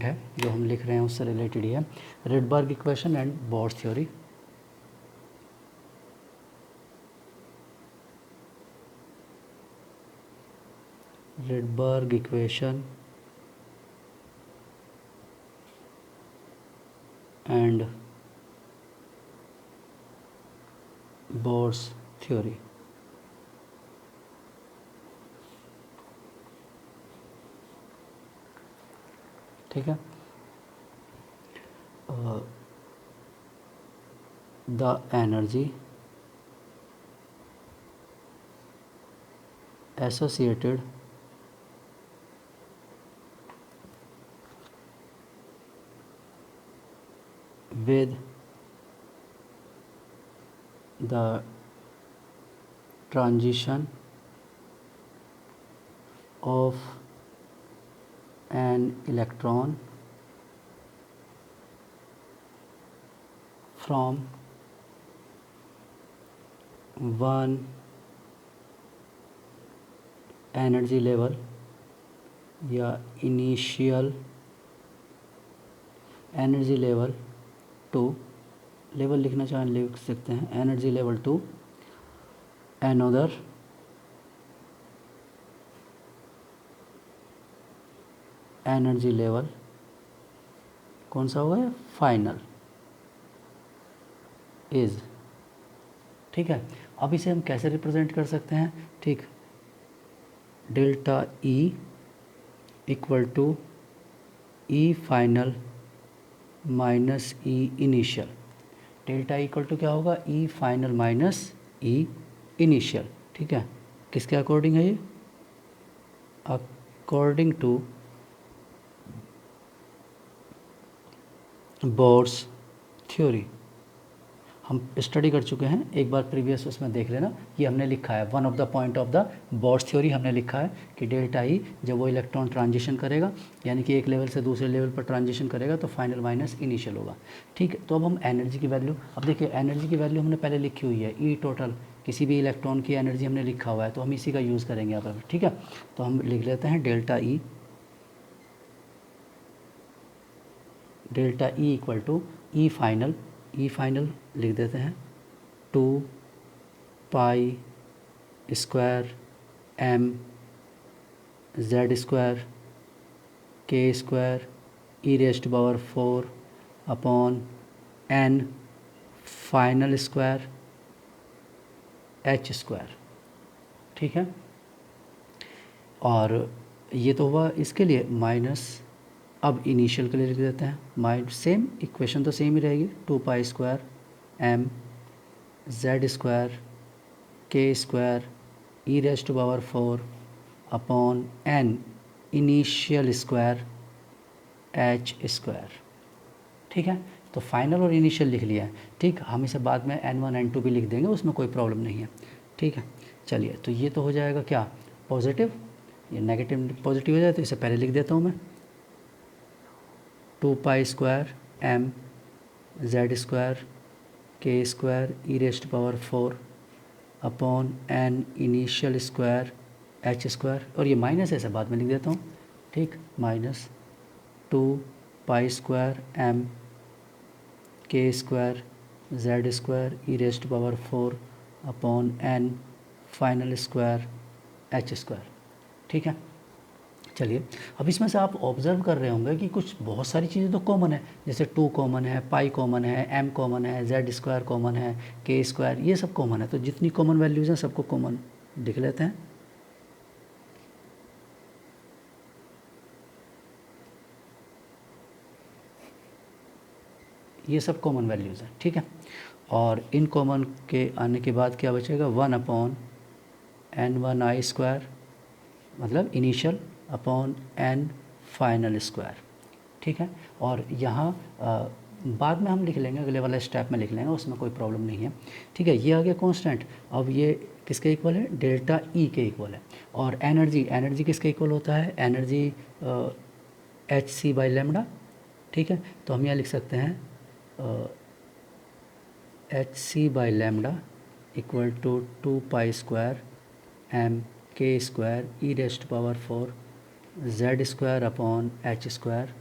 है जो हम लिख रहे हैं उससे रिलेटेड ही है, Rydberg equation and Bohr's theory. Rydberg equation and Bohr's theory. ठीक है, the energy associated with the transition of an electron from one energy level या initial energy level two, level लिखना चाहें लिख सकते हैं, energy level to another energy level, कौन सा होगा, फाइनल इज। ठीक है, अब इसे हम कैसे रिप्रेजेंट कर सकते हैं, ठीक, delta E equal to E final minus E initial. Delta equal to क्या होगा, E final minus E initial. ठीक है, किसके अकॉर्डिंग है ये, अकॉर्डिंग टू बोर्स थ्योरी। हम स्टडी कर चुके हैं, एक बार प्रीवियस उसमें देख लेना, ये हमने लिखा है one of the point of the bourse theory, हमने लिखा है कि डेल्टा ई जब वो इलेक्ट्रॉन ट्रांजिशन करेगा, यानी कि एक लेवल से दूसरे लेवल पर ट्रांजिशन करेगा, तो फाइनल माइनस इनिशियल होगा। ठीक है, तो अब हम एनर्जी की वैल्यू, अब देखिए एनर्जी की वैल्यू हमने पहले लिखी हुई है, ई टोटल, किसी भी इलेक्ट्रॉन की एनर्जी हमने लिखा हुआ है, तो हम इसी का यूज़ करेंगे यहाँ पर। ठीक है, तो हम लिख लेते हैं delta E equal to E final लिख देते हैं 2 pi square M Z square K square E raised power 4 upon N final square H square. ठीक है, और ये तो हुआ इसके लिए माइनस, अब इनिशियल के लिए लिख देते हैं माइनस, सेम इक्वेशन तो सेम ही रहेगी, 2 pi square M Z square K square E raised power 4 upon N initial square H square. ठीक है, तो फाइनल और इनिशियल लिख लिया है। ठीक, हम इसे बाद में n1 n2 भी लिख देंगे, उसमें कोई प्रॉब्लम नहीं है। ठीक है, चलिए, तो ये तो हो जाएगा क्या, पॉजिटिव, ये नेगेटिव पॉजिटिव हो जाए, तो इसे पहले लिख देता हूँ मैं, 2 pi square M Z square K square E raised power 4 upon N initial square H square, और ये माइनस ऐसे बाद में लिख देता हूँ। ठीक, minus 2 pi square M K square Z square E raised power 4 upon N final square H square. ठीक है, चलिए, अब इसमें से आप ऑब्ज़र्व कर रहे होंगे कि कुछ बहुत सारी चीज़ें तो कॉमन है, जैसे 2 कॉमन है, पाई कॉमन है, एम कॉमन है, जेड स्क्वायर कॉमन है, के स्क्वायर, ये सब कॉमन है। तो जितनी कॉमन वैल्यूज़ हैं सबको कॉमन लिख लेते हैं। ये सब कॉमन वैल्यूज़ हैं। ठीक है, और इन कॉमन के आने के बाद क्या बचेगा, 1 अपॉन n1 आई स्क्वायर, मतलब initial, upon N final square. ठीक है, और यहाँ बाद में हम लिख लेंगे, अगले वाले स्टेप में लिख लेंगे, उसमें कोई प्रॉब्लम नहीं है। ठीक है, ये आ गया कांस्टेंट। अब ये किसके इक्वल है, डेल्टा ई के इक्वल है। और एनर्जी किसके इक्वल होता है, energy H C by lambda. ठीक है, तो हम यहाँ लिख सकते हैं H C by lambda equal to 2 pi square M K square E raised power 4 Z square upon H square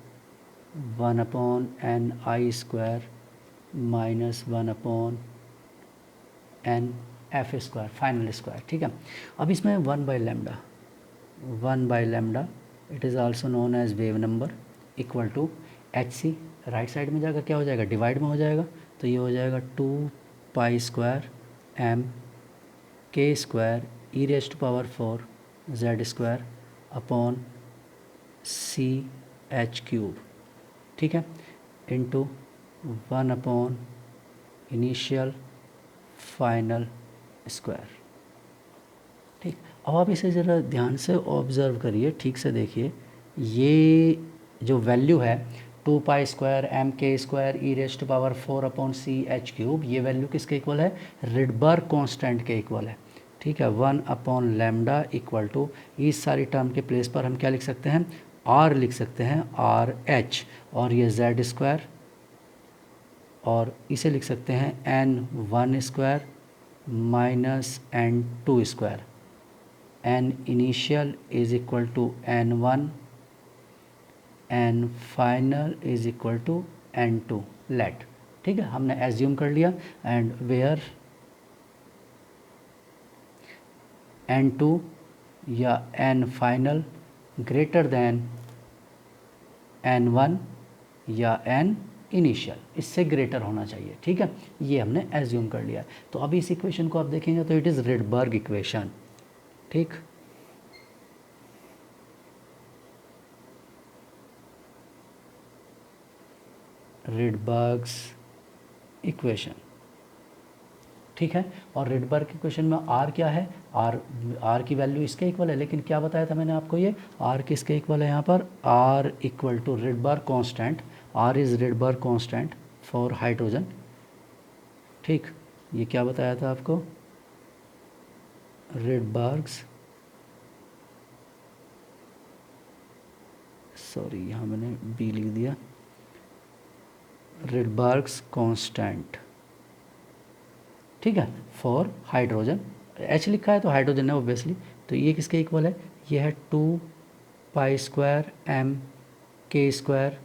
1 upon N I square minus 1 upon N F square final square. ठीक है, अब इसमें 1/λ it is also known as wave number equal to H C, right side में जाकर क्या हो जाएगा, divide में हो जाएगा, तो ये हो जाएगा 2 square M K square E raise to power 4 Z square upon C H cube. ठीक है, into 1 upon initial final square. ठीक, अब आप इसे ज़रा ध्यान से ऑब्ज़र्व करिए, ठीक से देखिए, ये जो वैल्यू है 2 square M K square E raise to power 4 upon C H cube, ये वैल्यू किसके इक्वल है, रिडबर्ग कांस्टेंट के इक्वल है। ठीक है, 1 अपॉन लैम्डा इक्वल टू, इस सारी टर्म के प्लेस पर हम क्या लिख सकते हैं, आर लिख सकते हैं, आर एच, और ये जेड स्क्वायर, और इसे लिख सकते हैं n1 square minus n2 square, n initial is equal to n1, n final is equal to n2 let. ठीक है, हमने एज्यूम कर लिया, एंड वेयर n2 या n final greater than n1 या n इनिशियल, इससे ग्रेटर होना चाहिए। ठीक है, ये हमने एज्यूम कर लिया। तो अभी इस इक्वेशन को आप देखेंगे तो इट इज़ रिडबर्ग इक्वेशन। ठीक, रिडबर्ग्स इक्वेशन। ठीक है, और रिडबर्ग इक्वेशन में आर क्या है, आर की वैल्यू इसके इक्वल है, लेकिन क्या बताया था मैंने आपको, ये आर किसके इक्वल है, यहाँ पर R equal to Rydberg constant, R is Rydberg constant for hydrogen. ठीक, ये क्या बताया था आपको, रिडबर्ग्स, सॉरी यहाँ मैंने बी लिख दिया, रिडबर्ग्स कांस्टेंट। ठीक है, फॉर हाइड्रोजन, एच लिखा है तो हाइड्रोजन है ऑब्वियसली, तो ये किसके इक्वल है, ये है 2 square M K square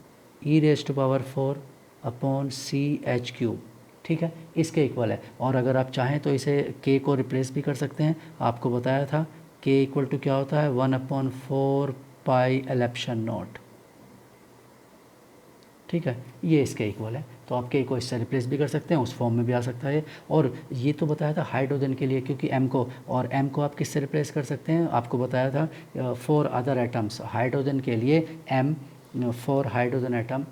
E raise to power 4 upon C H cube. ठीक है, इसके इक्वल है, और अगर आप चाहें तो इसे के को रिप्लेस भी कर सकते हैं, आपको बताया था के इक्वल टू क्या होता है, 1/4 पाई एलेप्शन नॉट। ठीक है, ये इसके इक्वल है, तो आप के को इससे रिप्लेस भी कर सकते हैं, उस फॉर्म में भी आ सकता है। और ये तो बताया था हाइड्रोजन के लिए, क्योंकि एम को, और एम को आप किससे रिप्लेस कर सकते हैं, आपको बताया था फॉर अदर एटम्स, हाइड्रोजन के लिए M for hydrogen atom,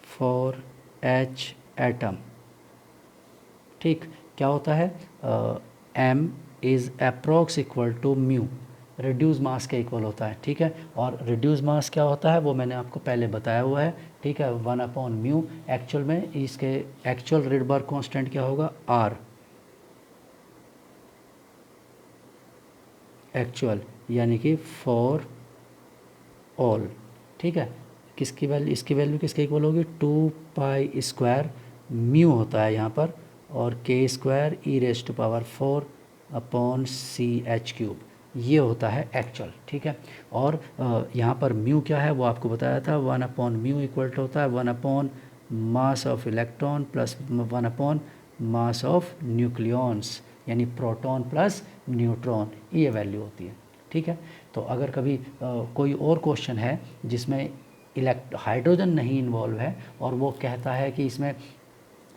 for H atom. ठीक, क्या होता है, M is approx equal to mu, reduce mass के इक्वल होता है। ठीक है, और रिड्यूस मास क्या होता है वो मैंने आपको पहले बताया हुआ है। ठीक है, 1/μ, एक्चुअल में इसके एक्चुअल रिडबर्ग कांस्टेंट क्या होगा, आर एक्चुअल, यानी कि फॉर ऑल। ठीक है, किसकी वैल्यू, इसकी वैल्यू किसके इक्वल होगी, 2 स्क्वायर म्यू होता है यहाँ पर, और K square E raise to power 4 upon C H cube, ये होता है एक्चुअल। ठीक है, और यहाँ पर म्यू क्या है वो आपको बताया था, 1/μ इक्वल टू होता है 1 मास of electron plus 1 mass of nucleons, यानी प्रोटॉन प्लस न्यूट्रॉन, ये वैल्यू होती है। ठीक है, तो अगर कभी कोई और क्वेश्चन है जिसमें हाइड्रोजन नहीं इन्वॉल्व है, और वो कहता है कि इसमें,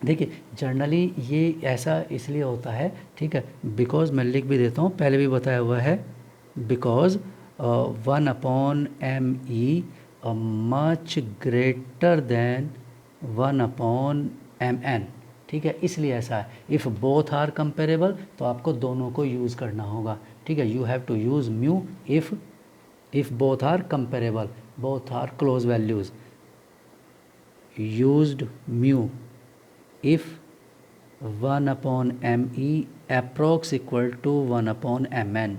देखिए जनरली ये ऐसा इसलिए होता है, ठीक है, बिकॉज मैं लिख भी देता हूँ, पहले भी बताया हुआ है, because 1/m(e) much greater than 1/mn। ठीक है, इसलिए ऐसा है, इफ़ बोथ आर कंपेरेबल तो आपको दोनों को यूज़ करना होगा। ठीक है, you have to use mu if both are comparable, both are close values, used mu if 1/me approx equal to 1/mn।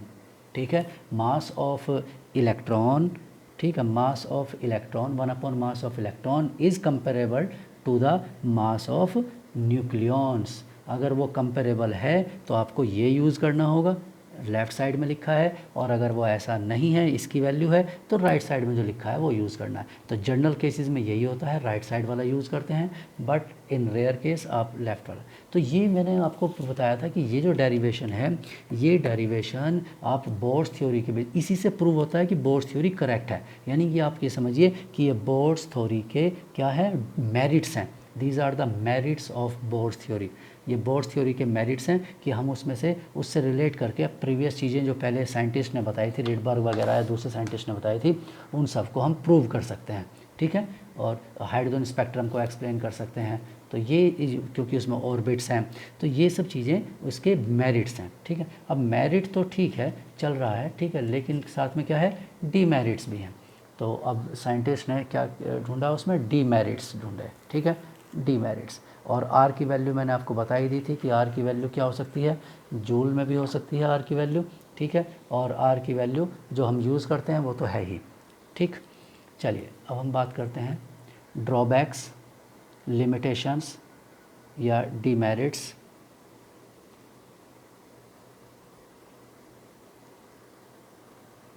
ठीक है, मास ऑफ इलेक्ट्रॉन, ठीक है, mass of electron mass of electron is comparable to the mass of nucleons. अगर वो comparable है तो आपको ये यूज़ करना होगा, लेफ़्ट साइड में लिखा है, और अगर वो ऐसा नहीं है, इसकी वैल्यू है, तो राइट साइड में जो लिखा है वो यूज़ करना है। तो जनरल केसेस में यही होता है, राइट साइड वाला यूज़ करते हैं, बट इन रेयर केस आप लेफ़्ट वाला। तो ये मैंने आपको बताया था कि ये जो डेरिवेशन है, ये डेरिवेशन आप बोर्ड्स थ्योरी के बेस, इसी से प्रूव होता है कि बोर्ड्स थ्योरी करेक्ट है। यानी कि आप ये समझिए कि ये बोर्ड्स थ्योरी के क्या है, मेरिट्स हैं। These are the merits of Bohr's theory. ये बोर्ड्स थ्योरी के मेरिट्स हैं कि हम उसमें से उससे रिलेट करके प्रीवियस चीज़ें जो पहले साइंटिस्ट ने बताई थी, रिडबर्ग वगैरह या दूसरे साइंटिस्ट ने बताई थी, उन सबको हम प्रूव कर सकते हैं। ठीक है, और हाइड्रोजन स्पेक्ट्रम को एक्सप्लेन कर सकते हैं। तो ये क्योंकि उसमें ऑर्बिट्स हैं, तो ये सब चीज़ें उसके मेरिट्स हैं। ठीक है, अब मेरिट तो ठीक है, चल रहा है, ठीक है, लेकिन साथ में क्या है, डीमेरिट्स भी हैं। तो अब साइंटिस्ट ने क्या ढूंढा, उसमें डीमेरिट्स ढूंढे। ठीक है, डीमेरिट्स। और आर की वैल्यू मैंने आपको बता ही दी थी कि आर की वैल्यू क्या हो सकती है, जूल में भी हो सकती है आर की वैल्यू। ठीक है, और आर की वैल्यू जो हम यूज़ करते हैं वो तो है ही। ठीक, चलिए अब हम बात करते हैं ड्रॉबैक्स, लिमिटेशंस या डीमेरिट्स।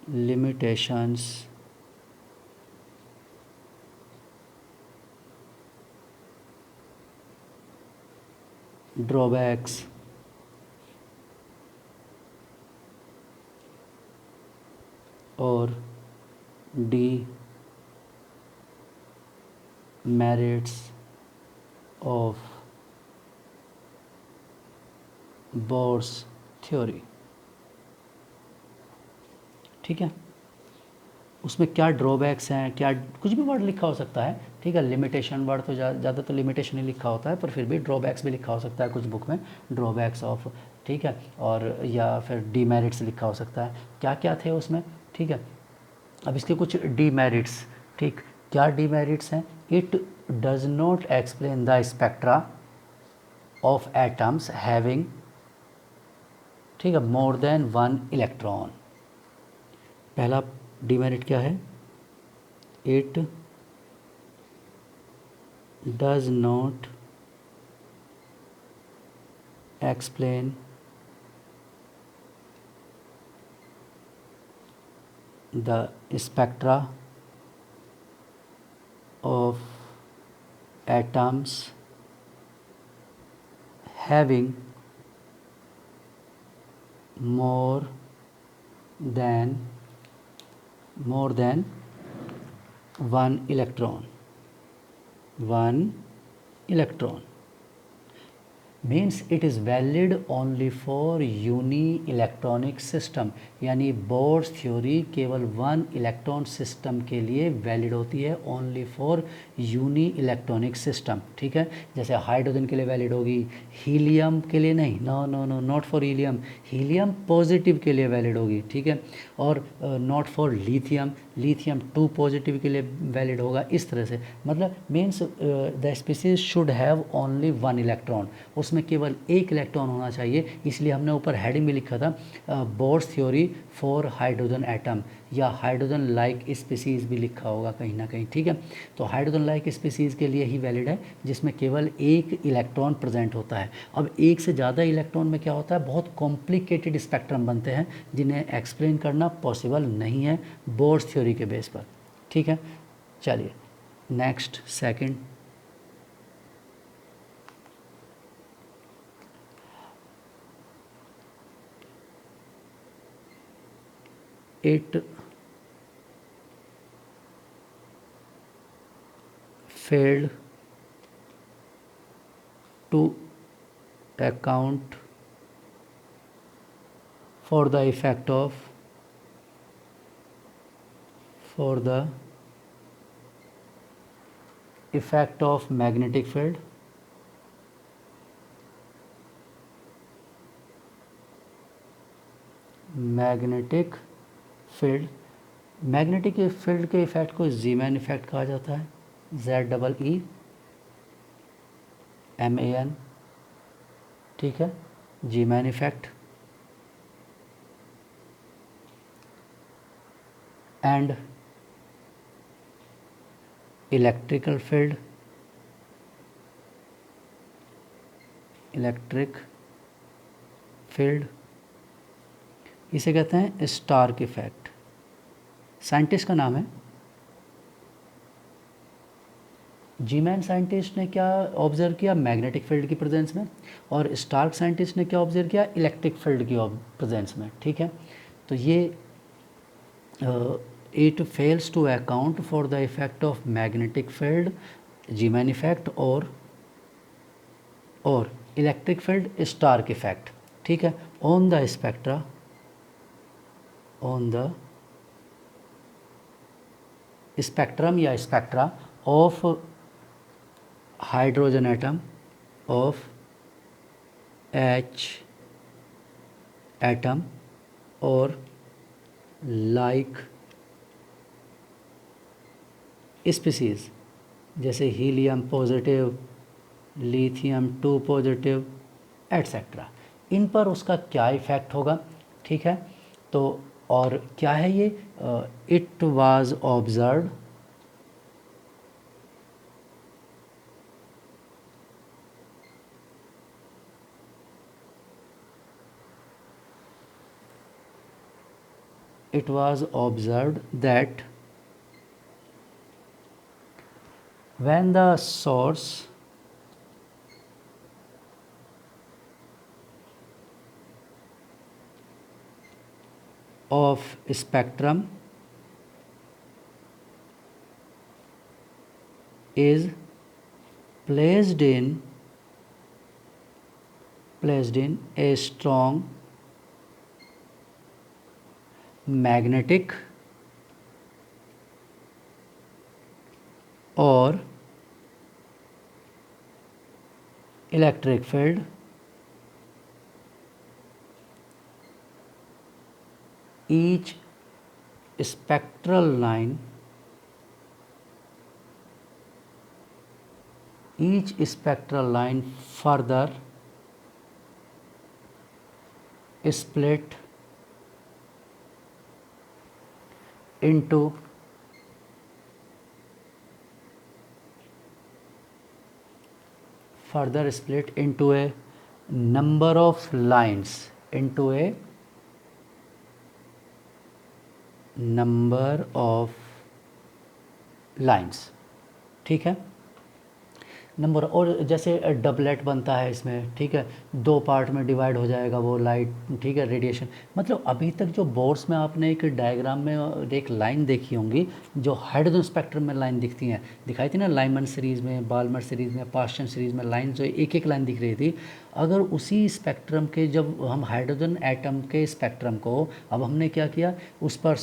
लिमिटेशंस ड्रॉबैक्स और D merits of Bohr's theory. ठीक है, उसमें क्या ड्रॉबैक्स हैं, क्या कुछ भी वर्ड लिखा हो सकता है। ठीक है, लिमिटेशन वर्ड तो ज़्यादा तो लिमिटेशन ही लिखा होता है, पर फिर भी ड्रॉबैक्स भी लिखा हो सकता है कुछ बुक में, ड्रॉबैक्स ऑफ। ठीक है, और या फिर डीमेरिट्स लिखा हो सकता है, क्या क्या थे उसमें। ठीक है, अब इसके कुछ डीमेरिट्स। ठीक, क्या डीमेरिट्स हैं, it does not explain the spectra of atoms having, ठीक है, मोर देन 1 इलेक्ट्रॉन। पहला डीमेरिट क्या है, it does not explain the spectra of atoms having more than 1 electron, 1 electron means it is valid only for uni electronic system. यानी Bohr's theory केवल 1 electron system के लिए valid होती है, only for uni electronic system. ठीक है, जैसे hydrogen के लिए वैलिड होगी, हीलियम के लिए नहीं, no no no, not for helium, helium positive के लिए वैलिड होगी। ठीक है, और not for lithium, lithium 2 positive के लिए वैलिड होगा। इस तरह से मतलब means the species should have only 1 electron, उसमें केवल 1 इलेक्ट्रॉन होना चाहिए। इसलिए हमने ऊपर हेडिंग में लिखा था boards theory for hydrogen atom, या हाइड्रोजन लाइक स्पीसीज़ भी लिखा होगा कहीं ना कहीं। ठीक है, तो हाइड्रोजन लाइक स्पीसीज़ के लिए ही वैलिड है जिसमें केवल 1 इलेक्ट्रॉन प्रेजेंट होता है। अब एक से ज़्यादा इलेक्ट्रॉन में क्या होता है, बहुत कॉम्प्लिकेटेड स्पेक्ट्रम बनते हैं जिन्हें एक्सप्लेन करना पॉसिबल नहीं है बोर्ड्स थ्योरी के बेस पर। ठीक है, चलिए next second, it failed to account for the effect of magnetic field, magnetic field के इफेक्ट को ज़ीमैन इफेक्ट कहा जाता है, ZEEMAN। ठीक है, ज़ीमैन इफेक्ट। एंड इलेक्ट्रिक फील्ड इसे कहते हैं स्टार्क इफेक्ट। साइंटिस्ट का नाम है जीमैन। साइंटिस्ट ने क्या ऑब्जर्व किया, मैग्नेटिक फील्ड की प्रेजेंस में, और स्टार्क साइंटिस्ट ने क्या ऑब्जर्व किया, इलेक्ट्रिक फील्ड की प्रेजेंस में। ठीक है, तो ये it fails to account for the effect of magnetic field, Zeeman effect, और इलेक्ट्रिक फील्ड, स्टार्क इफेक्ट। ठीक है, on the spectra, on the spectrum या spectra of hydrogen atom, of H atom, और लाइक स्पीसीज, जैसे helium positive, lithium 2 positive, et cetera. इन पर उसका क्या इफ़ेक्ट होगा। ठीक है, तो और क्या है ये, it was observed, it was observed that when the source of spectrum is placed in a strong magnetic or electric field, each spectral line further split into a number of lines, ठीक है, number. और जैसे doublet बनता है इसमें, ठीक है, 2 part में डिवाइड हो जाएगा वो लाइट, ठीक है, रेडिएशन। मतलब अभी तक जो बोर्ड्स में आपने एक डायग्राम में एक लाइन देखी होंगी, जो हाइड्रोजन स्पेक्ट्रम में लाइन दिखती हैं, दिखाई थी ना, लाइमन सीरीज़ में, बाल्मर सीरीज़ में, पास्चन सीरीज़ में लाइन जो एक एक लाइन दिख रही थी। अगर उसी स्पेक्ट्रम के, जब हम हाइड्रोजन एटम के स्पेक्ट्रम को अब हमने क्या किया, उस पर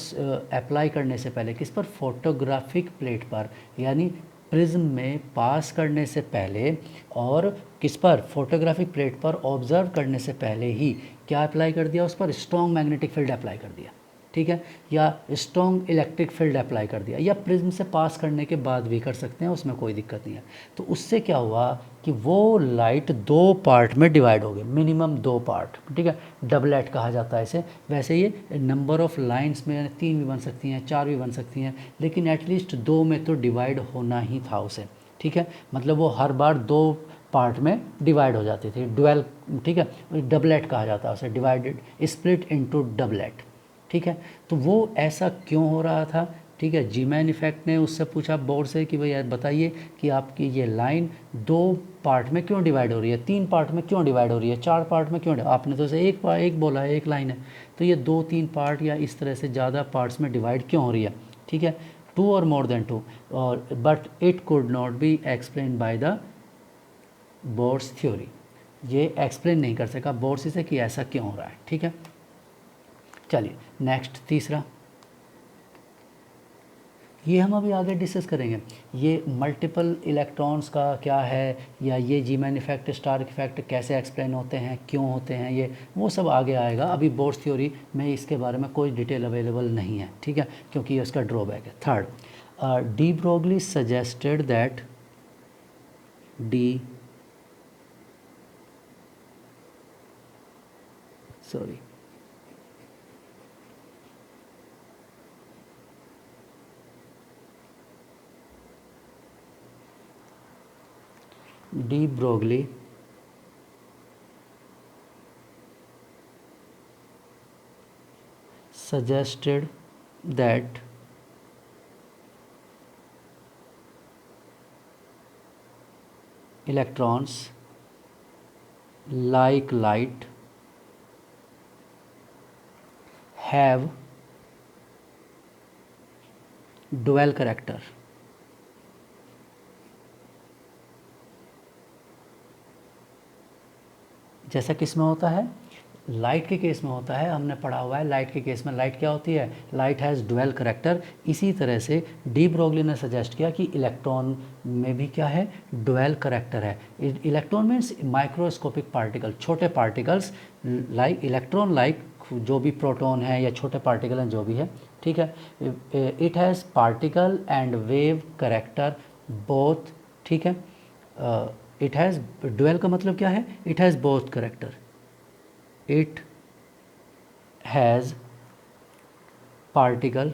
अप्लाई करने से पहले किस पर, फोटोग्राफिक प्लेट पर, यानी प्रिज्म में पास करने से पहले, और किस पर, फोटोग्राफिक प्लेट पर ऑब्जर्व करने से पहले ही क्या अप्लाई कर दिया, उस पर स्ट्रॉन्ग मैग्नेटिक फील्ड अप्लाई कर दिया। ठीक है, या स्ट्रॉन्ग इलेक्ट्रिक फील्ड अप्लाई कर दिया, या प्रिज्म से पास करने के बाद भी कर सकते हैं, उसमें कोई दिक्कत नहीं है। तो उससे क्या हुआ कि वो लाइट 2 पार्ट में डिवाइड हो गई, मिनिमम 2 पार्ट। ठीक है, डबलेट कहा जाता है इसे। वैसे ये नंबर ऑफ लाइंस में 3 भी बन सकती हैं, 4 भी बन सकती हैं, लेकिन एटलीस्ट 2 में तो डिवाइड होना ही था उसे। ठीक है, मतलब वो हर बार 2 पार्ट में डिवाइड हो जाती थी, डुअल। ठीक है, डबलेट कहा जाता है उसे, डिवाइडेड, स्प्लिट इनटू डबलेट। ठीक है, तो वो ऐसा क्यों हो रहा था। ठीक है, जीमैन इफेक्ट ने उससे पूछा बोर्ड से कि भैया बताइए कि आपकी ये लाइन 2 पार्ट में क्यों डिवाइड हो रही है, 3 पार्ट में क्यों डिवाइड हो रही है, 4 पार्ट में क्यों, आपने तो उसे एक बोला है, एक लाइन है, तो ये 2-3 पार्ट या इस तरह से ज़्यादा पार्ट्स में डिवाइड क्यों हो रही है। ठीक है, 2 और मोर देन 2, और but it could not be explain by the boards theory. ये एक्सप्लेन नहीं कर सका बोर्ड्स से कि ऐसा क्यों हो रहा है। ठीक है, चलिए नेक्स्ट तीसरा, ये हम अभी आगे डिस्कस करेंगे। ये मल्टीपल इलेक्ट्रॉन्स का क्या है, या ये जीमैन इफेक्ट, स्टार्क इफेक्ट कैसे एक्सप्लेन होते हैं, क्यों होते हैं, ये वो सब आगे आएगा। अभी बोर्ड्स थ्योरी में इसके बारे में कोई डिटेल अवेलेबल नहीं है। ठीक है, क्योंकि ये उसका ड्रॉबैक है। Third, de Broglie suggested that de Broglie suggested that electrons like light have dual character. जैसा किस में होता है, लाइट के केस में होता है, हमने पढ़ा हुआ है लाइट के केस में लाइट क्या होती है, लाइट हैज़ डुअल करेक्टर। इसी तरह से डी ब्रोगली ने सजेस्ट किया कि इलेक्ट्रॉन में भी क्या है, डुअल करेक्टर है। इलेक्ट्रॉन मीन्स माइक्रोस्कोपिक पार्टिकल, छोटे पार्टिकल्स लाइक इलेक्ट्रॉन लाइक जो भी प्रोटॉन है या छोटे पार्टिकल हैं जो भी है, ठीक है। It has particle and wave character both, ठीक है। इट हैज़ डुअल का मतलब क्या है, it has both character, it has particle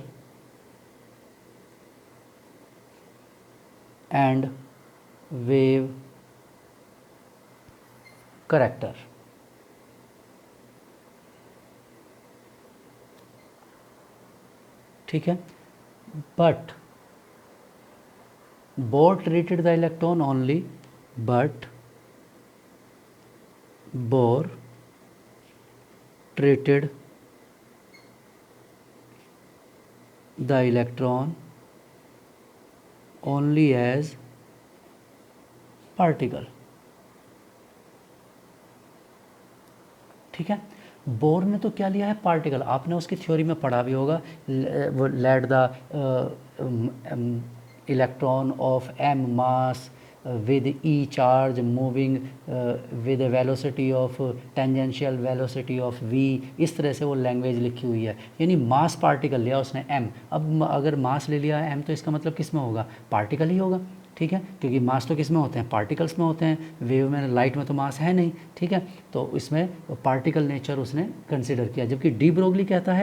and wave character। ठीक है, but Bohr treated the electron only, but Bohr treated the electron only as particle। ठीक है, बोर ने तो क्या लिया है, पार्टिकल। आपने उसकी थ्योरी में पढ़ा भी होगा, let the electron of M mass with E charge moving with a velocity of tangential velocity of V। इस तरह से वो लैंग्वेज लिखी हुई है, यानी मास पार्टिकल लिया उसने M। अब अगर मास ले लिया है M तो इसका मतलब किस में होगा, पार्टिकल ही होगा, ठीक है, क्योंकि मास तो किस में होते हैं, पार्टिकल्स में होते हैं। वेव में, लाइट में तो मास है नहीं, ठीक है, तो इसमें पार्टिकल नेचर उसने कंसिडर किया। जबकि डी ब्रोगली कहता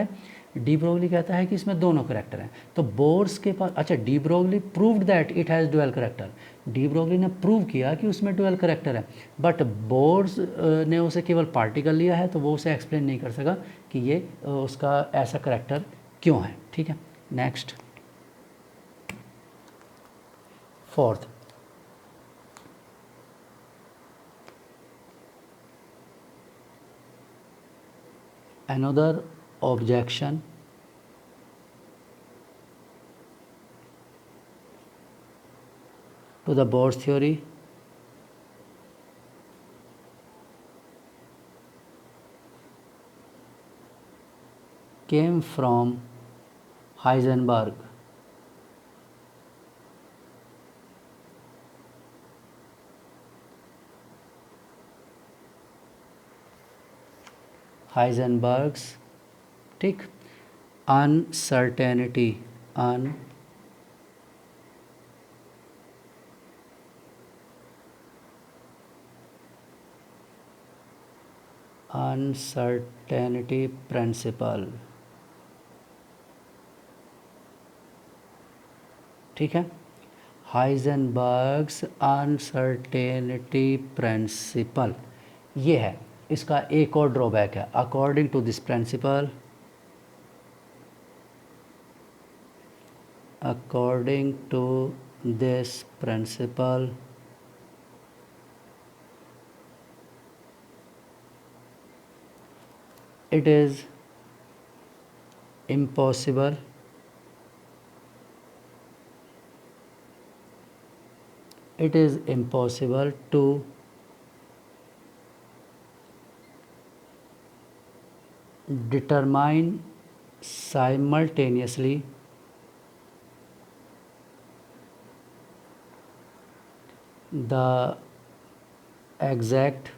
है कि इसमें दोनों करेक्टर हैं। तो बोर्स के पास, अच्छा, de Broglie proved that it has dual character. De Broglie ने प्रूव किया कि उसमें डुअल करेक्टर है, बट बोर्स ने उसे केवल पार्टिकल लिया है, तो वो उसे एक्सप्लेन नहीं कर सका कि ये उसका ऐसा करेक्टर क्यों है। ठीक है, next, fourth, another objection to the Bohr's theory came from Heisenberg। Heisenberg's, ठीक, uncertainty principle। ठीक है, हाइजेनबर्ग्स अनसर्टेनिटी प्रिंसिपल, ये है इसका एक और ड्रॉबैक है। According to this principle, it is impossible to determine simultaneously the exact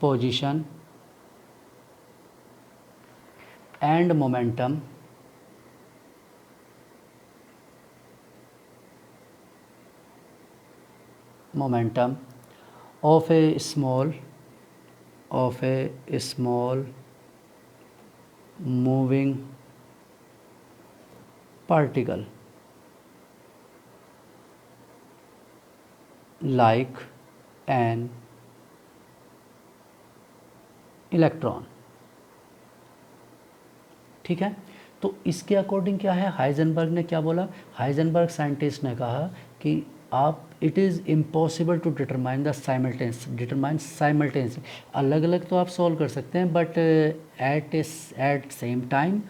position and momentum of a small moving particle like an electron. ठीक है, तो इसके अकॉर्डिंग क्या है, हाइजेनबर्ग ने क्या बोला, हाइजेनबर्ग साइंटिस्ट ने कहा कि आप it is impossible to determine the simultaneous, अलग अलग तो आप सॉल्व कर सकते हैं but at same time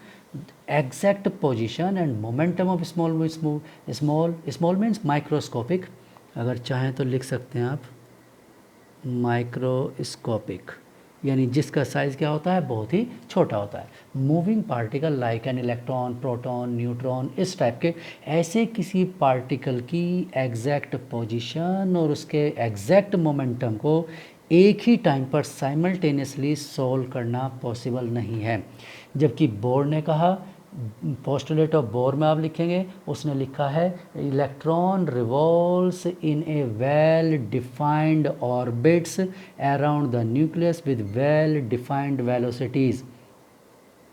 exact position and momentum of small means microscopic, अगर चाहें तो लिख सकते हैं आप माइक्रोस्कोपिक, यानी जिसका साइज़ क्या होता है, बहुत ही छोटा होता है। Moving particle like an electron, proton, neutron, इस टाइप के ऐसे किसी पार्टिकल की एग्जैक्ट पोजीशन और उसके एग्जैक्ट मोमेंटम को एक ही टाइम पर साइमल्टेनियसली सॉल्व करना पॉसिबल नहीं है। जबकि बोर ने कहा, पोस्टुलेट ऑफ बोर में आप लिखेंगे, उसने लिखा है electron revolves in A well defined orbits around the nucleus with well defined velocities.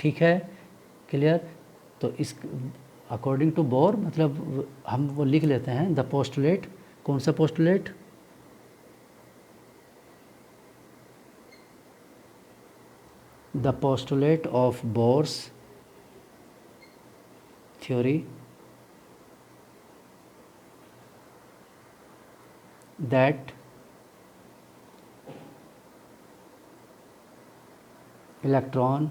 ठीक है, क्लियर। तो इस अकॉर्डिंग टू बोर मतलब हम वो लिख लेते हैं द पोस्टुलेट, कौन सा postulate, the postulate of bourse theory that electron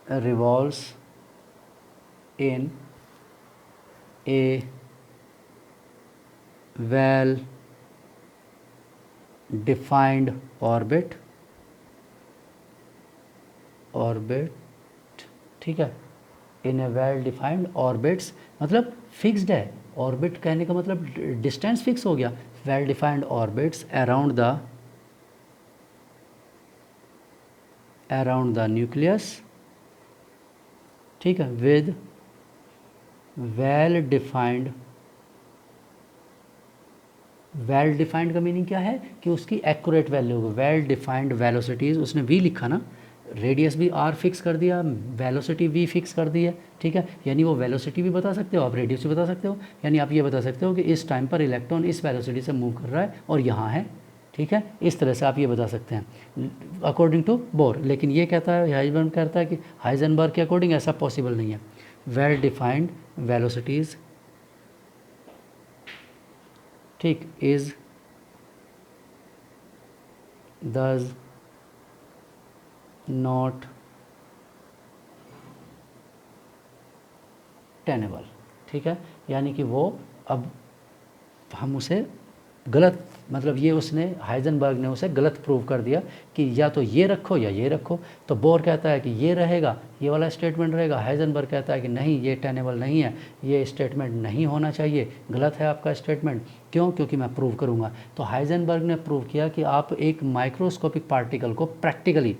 revolves in a well defined orbit, ठीक है, इन ए वेल डिफाइंड ऑर्बिट्स, मतलब फिक्स्ड है, ऑर्बिट कहने का मतलब डिस्टेंस फिक्स हो गया, well defined orbits around the nucleus, ठीक है, विद वेल डिफाइंड का मीनिंग क्या है कि उसकी एक्यूरेट वैल्यू होगी, वेल डिफाइंड वेलोसिटीज़, उसने वी लिखा ना, रेडियस भी आर फिक्स कर दिया, वेलोसिटी वी फिक्स कर दी है। ठीक है, यानी वो वेलोसिटी भी बता सकते हो आप, रेडियस भी बता सकते हो, यानी आप ये बता सकते हो कि इस टाइम पर इलेक्ट्रॉन इस वेलोसिटी से मूव कर रहा है और यहाँ है। ठीक है, इस तरह से आप ये बता सकते हैं अकॉर्डिंग टू बोर। लेकिन ये कहता है, हाइजेनबर्ग कहता है कि हाइजेनबर्ग के अकॉर्डिंग ऐसा पॉसिबल नहीं है। वेल डिफाइंड वेलोसिटीज़, ठीक, इज़ दस नॉट टेनेबल। ठीक है, यानी कि वो अब हम उसे गलत, मतलब ये उसने हाइजेनबर्ग ने उसे गलत प्रूव कर दिया कि या तो ये रखो या ये रखो। तो बोर कहता है कि ये रहेगा, ये वाला स्टेटमेंट रहेगा, हाइजेनबर्ग कहता है कि नहीं, ये टेनेबल नहीं है, ये स्टेटमेंट नहीं होना चाहिए, गलत है आपका स्टेटमेंट। क्यों? क्योंकि मैं प्रूव करूँगा। तो हाइजेनबर्ग ने प्रूव किया कि आप एक माइक्रोस्कोपिक पार्टिकल को प्रैक्टिकली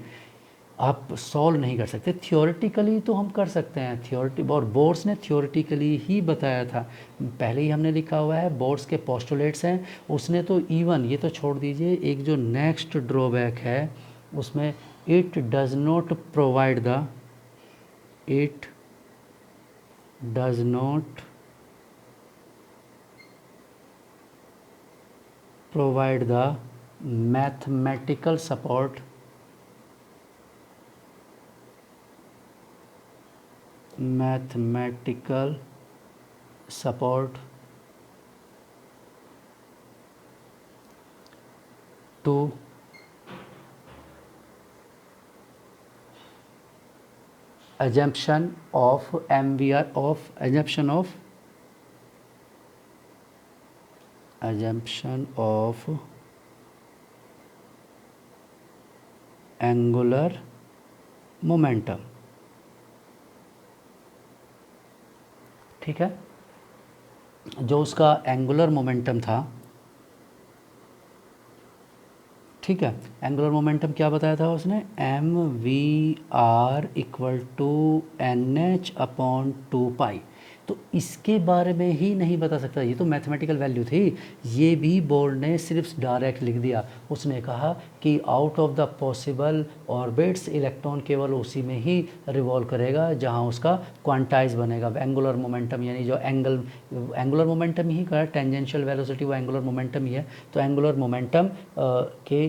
आप सॉल्व नहीं कर सकते, थियोरेटिकली तो हम कर सकते हैं। और बोर्स ने थियोरेटिकली ही बताया था, पहले ही हमने लिखा हुआ है, बोर्स के पोस्टुलेट्स हैं। उसने तो इवन ये तो छोड़ दीजिए, एक जो नेक्स्ट ड्रॉबैक है उसमें it does not provide the mathematical support to assumption of angular momentum। ठीक है, जो उसका एंगुलर मोमेंटम था, ठीक है, एंगुलर मोमेंटम क्या बताया था उसने, mv/r = NH/2π। तो इसके बारे में ही नहीं बता सकता, ये तो मैथमेटिकल वैल्यू थी, ये भी बोर्ड ने सिर्फ डायरेक्ट लिख दिया। उसने कहा कि out of the possible orbits electron केवल उसी में ही रिवॉल्व करेगा जहाँ उसका क्वांटाइज बनेगा। एंगुलर मोमेंटम यानी जो एंगुलर मोमेंटम ही का टेंजेंशियल वेलोसिटी वो एंगुलर मोमेंटम ही है। तो एंगुलर मोमेंटम के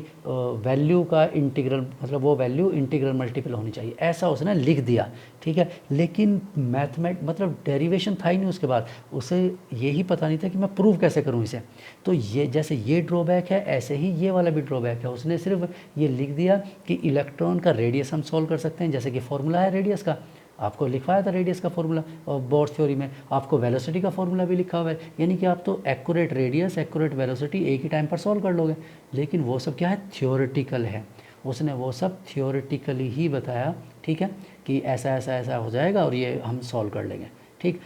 वैल्यू का इंटीग्रल मतलब वो वैल्यू इंटीग्रल मल्टीपल होनी चाहिए, ऐसा उसने लिख दिया। ठीक है, लेकिन मतलब डेरिवेशन था ही नहीं उसके बाद, उसे यही पता नहीं था कि मैं प्रूव कैसे करूं इसे। तो ये जैसे ये ड्रॉबैक है ऐसे ही ये वाला भी ड्रॉबैक है। उसने सिर्फ ये लिख दिया कि इलेक्ट्रॉन का रेडियस हम सॉल्व कर सकते हैं, जैसे कि फॉर्मूला है रेडियस का, आपको लिखवाया था रेडियस का फॉर्मूला, और बोर्ड थ्योरी में आपको वेलोसिटी का फॉर्मूला भी लिखा हुआ है, यानी कि आप तो एक्यूरेट रेडियस एक्यूरेट वेलोसिटी एक ही टाइम पर सॉल्व कर लोगे। लेकिन वो सब क्या है, थ्योरेटिकल है। उसने वो सब थ्योरेटिकली ही बताया, ठीक है, कि ऐसा ऐसा ऐसा हो जाएगा और ये हम सॉल्व कर लेंगे। ठीक,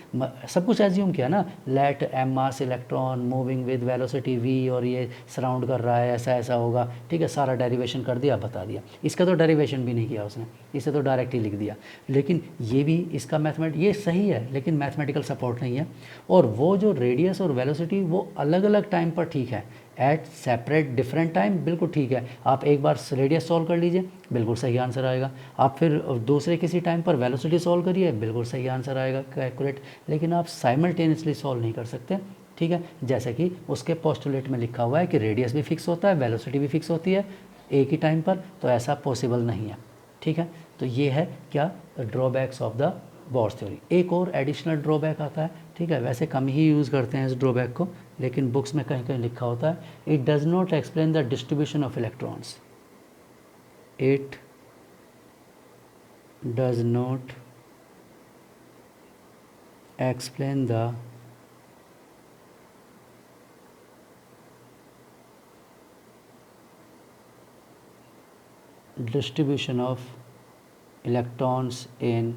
सब कुछ एज्यूम किया ना, let M mass electron moving with velocity V और ये सराउंड कर रहा है, ऐसा ऐसा होगा। ठीक है, सारा डेरिवेशन कर दिया, बता दिया। इसका तो डेरिवेशन भी नहीं किया उसने, इसे तो डायरेक्ट ही लिख दिया। लेकिन ये भी इसका ये सही है लेकिन मैथमेटिकल सपोर्ट नहीं है। और वो जो रेडियस और वेलोसिटी वो अलग अलग टाइम पर ठीक है, एट सेपरेट डिफरेंट टाइम बिल्कुल ठीक है। आप एक बार रेडियस सॉल्व कर लीजिए, बिल्कुल सही आंसर आएगा। आप फिर दूसरे किसी टाइम पर वेलोसिटी सॉल्व करिए, बिल्कुल सही आंसर आएगा, एक्यूरेट। लेकिन आप साइमल्टेनियसली सॉल्व नहीं कर सकते। ठीक है, जैसे कि उसके पोस्टुलेट में लिखा हुआ है कि रेडियस भी फिक्स होता है, वेलोसिटी भी फिक्स होती है एक ही टाइम पर, तो ऐसा पॉसिबल नहीं है। ठीक है, तो ये है क्या, drawbacks of the bourse theory. एक और एडिशनल ड्रॉबैक आता है, ठीक है, वैसे कम ही यूज़ करते हैं इस ड्रॉबैक को, लेकिन बुक्स में कहीं कहीं लिखा होता है, it does not explain the distribution of electrons. It does not explain the distribution of electrons in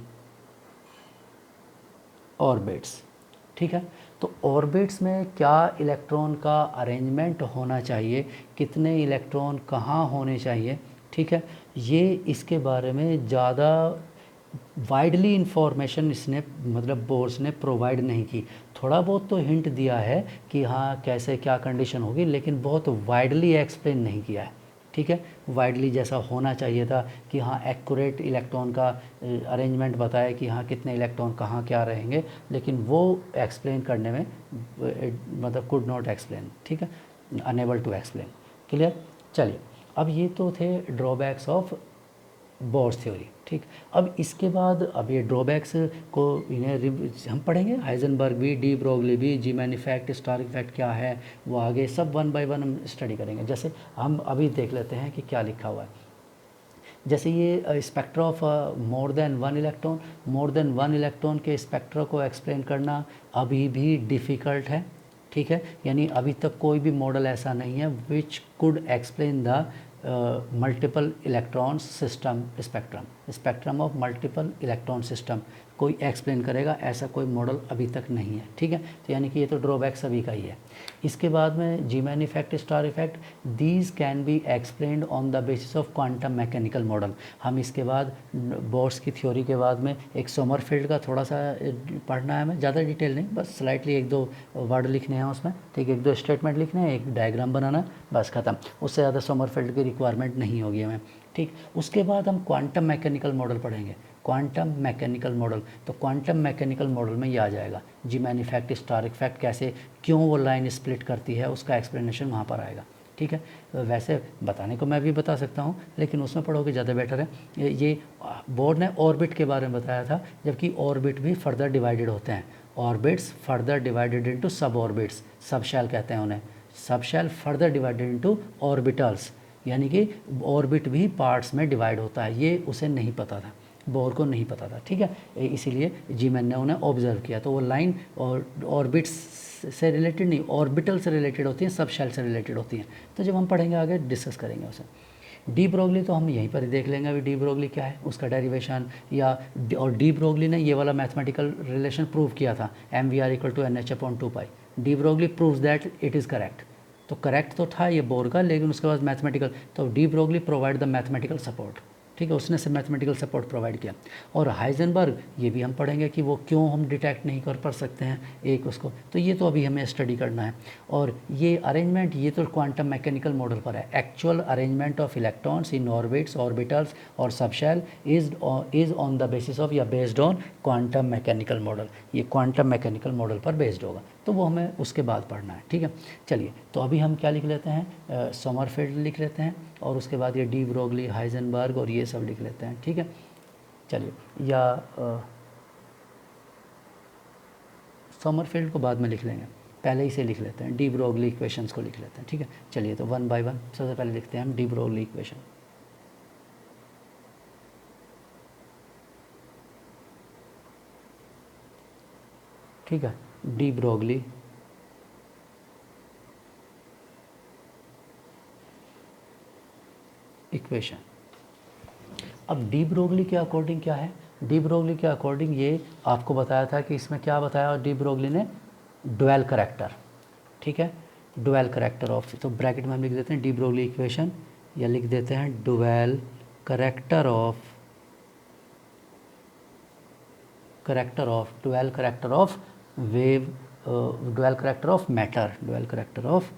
orbits. ठीक है, तो ऑर्बिट्स में क्या इलेक्ट्रॉन का अरेंजमेंट होना चाहिए, कितने इलेक्ट्रॉन कहाँ होने चाहिए, ठीक है, ये इसके बारे में ज़्यादा वाइडली इंफॉर्मेशन इसने मतलब बोर्स ने प्रोवाइड नहीं की। थोड़ा बहुत तो हिंट दिया है कि हाँ कैसे क्या कंडीशन होगी, लेकिन बहुत वाइडली एक्सप्लेन नहीं किया है। ठीक है, वाइडली जैसा होना चाहिए था कि हाँ एक्यूरेट इलेक्ट्रॉन का अरेंजमेंट बताए कि हाँ कितने इलेक्ट्रॉन कहाँ क्या रहेंगे, लेकिन वो एक्सप्लेन करने में मतलब कुड नॉट एक्सप्लेन। ठीक है, अनेबल टू एक्सप्लेन। क्लियर। चलिए, अब ये तो थे ड्रॉबैक्स ऑफ बोर्स थ्योरी। ठीक, अब इसके बाद अब ये ड्रॉबैक्स को इन्हें हम पढ़ेंगे, हाइजेनबर्ग भी, डी ब्रोगली भी, जी मैन इफेक्ट, स्टार इफेक्ट क्या है वो आगे सब वन बाय वन हम स्टडी करेंगे। जैसे हम अभी देख लेते हैं कि क्या लिखा हुआ है। जैसे ये spectra of more than one electron के स्पेक्ट्रा को एक्सप्लेन करना अभी भी डिफ़िकल्ट है। ठीक है, यानी अभी तक कोई भी मॉडल ऐसा नहीं है which could explain the multiple electron system spectrum of multiple electron system कोई एक्सप्लेन करेगा, ऐसा कोई मॉडल अभी तक नहीं है। ठीक है, तो यानी कि ये तो ड्रॉबैक सभी का ही है। इसके बाद में Zeeman effect, Stark effect, these can be explained on the basis of quantum mechanical model. हम इसके बाद बोर्स की थ्योरी के बाद में एक सोमरफेल्ड का थोड़ा सा पढ़ना है हमें, ज़्यादा डिटेल नहीं, बस स्लाइटली एक दो वर्ड लिखने हैं उसमें। ठीक, एक दो स्टेटमेंट लिखने हैं, एक डायग्राम बनाना, बस ख़त्म। उससे ज़्यादा सोमरफेल्ड की रिक्वायरमेंट नहीं होगी हमें। ठीक, उसके बाद हम क्वांटम मैकेनिकल मॉडल पढ़ेंगे। क्वांटम मैकेनिकल मॉडल, तो क्वांटम मैकेनिकल मॉडल में ये आ जाएगा जी मैन इफेक्ट, स्टार इफेक्ट, कैसे क्यों वो लाइन स्प्लिट करती है, उसका एक्सप्लेनेशन वहाँ पर आएगा। ठीक है, वैसे बताने को मैं भी बता सकता हूँ, लेकिन उसमें पढ़ोगे ज़्यादा बेटर है। ये बोर्ड ने ऑर्बिट के बारे में बताया था, जबकि ऑर्बिट भी फर्दर डिवाइडेड होते हैं। Orbits further divided into sub orbits, sub shell कहते हैं उन्हें, sub shell further divided into orbitals, यानी कि ऑर्बिट भी पार्ट्स में डिवाइड होता है। ये उसे नहीं पता था, बोर को नहीं पता था। ठीक है, इसीलिए जी मैन ने उन्हें ऑब्जर्व किया। तो वो लाइन और ऑर्बिट्स से रिलेटेड नहीं, ऑर्बिटल से रिलेटेड होती हैं, सब शेल से रिलेटेड होती हैं। तो जब हम पढ़ेंगे आगे डिस्कस करेंगे उसे। डी ब्रोगली तो हम यहीं पर ही देख लेंगे अभी, डी ब्रोगली क्या है, उसका डेरिवेशन या और डी ब्रोगली ने ये वाला मैथमेटिकल रिलेशन प्रूव किया था, mvr=nh/2π। De Broglie proves that it is correct. तो करेक्ट तो था ये बोर का, लेकिन उसके बाद मैथमेटिकल, तो de Broglie provide the mathematical support. ठीक है, उसने से मैथमेटिकल सपोर्ट प्रोवाइड किया। और हाइजेनबर्ग, ये भी हम पढ़ेंगे कि वो क्यों हम डिटेक्ट नहीं कर सकते हैं एक उसको, तो ये तो अभी हमें स्टडी करना है। और ये अरेंजमेंट, ये तो क्वांटम मैकेनिकल मॉडल पर है। Actual arrangement of electrons in orbits, orbitals और subshell is on the basis of या based on quantum mechanical model. ये क्वांटम मैकेनिकल मॉडल पर बेस्ड होगा, तो वो हमें उसके बाद पढ़ना है। ठीक है, चलिए तो अभी हम क्या लिख लेते हैं, सोमरफेल्ड लिख लेते हैं, और उसके बाद ये डी ब्रोगली, हाइजेनबर्ग और ये सब लिख लेते हैं। ठीक है, चलिए, या सोमरफेल्ड को बाद में लिख लेंगे, पहले इसे लिख लेते हैं, डी ब्रोगली इक्वेशंस को लिख लेते हैं। ठीक है, चलिए तो वन बाय वन सबसे पहले लिखते हैं हम डी ब्रोगली इक्वेशन। ठीक है, डी ब्रोगली इक्वेशन। अब डी ब्रोगली के अकॉर्डिंग क्या है, डी ब्रोगली के अकॉर्डिंग ये आपको बताया था कि इसमें क्या बताया डी ब्रोगली ने, डुअल करैक्टर। ठीक है, डुअल करैक्टर ऑफ, तो ब्रैकेट में हम लिख देते हैं डी ब्रोगली इक्वेशन, या लिख देते हैं dual character of, dual character of wave, dual character of matter, dual character of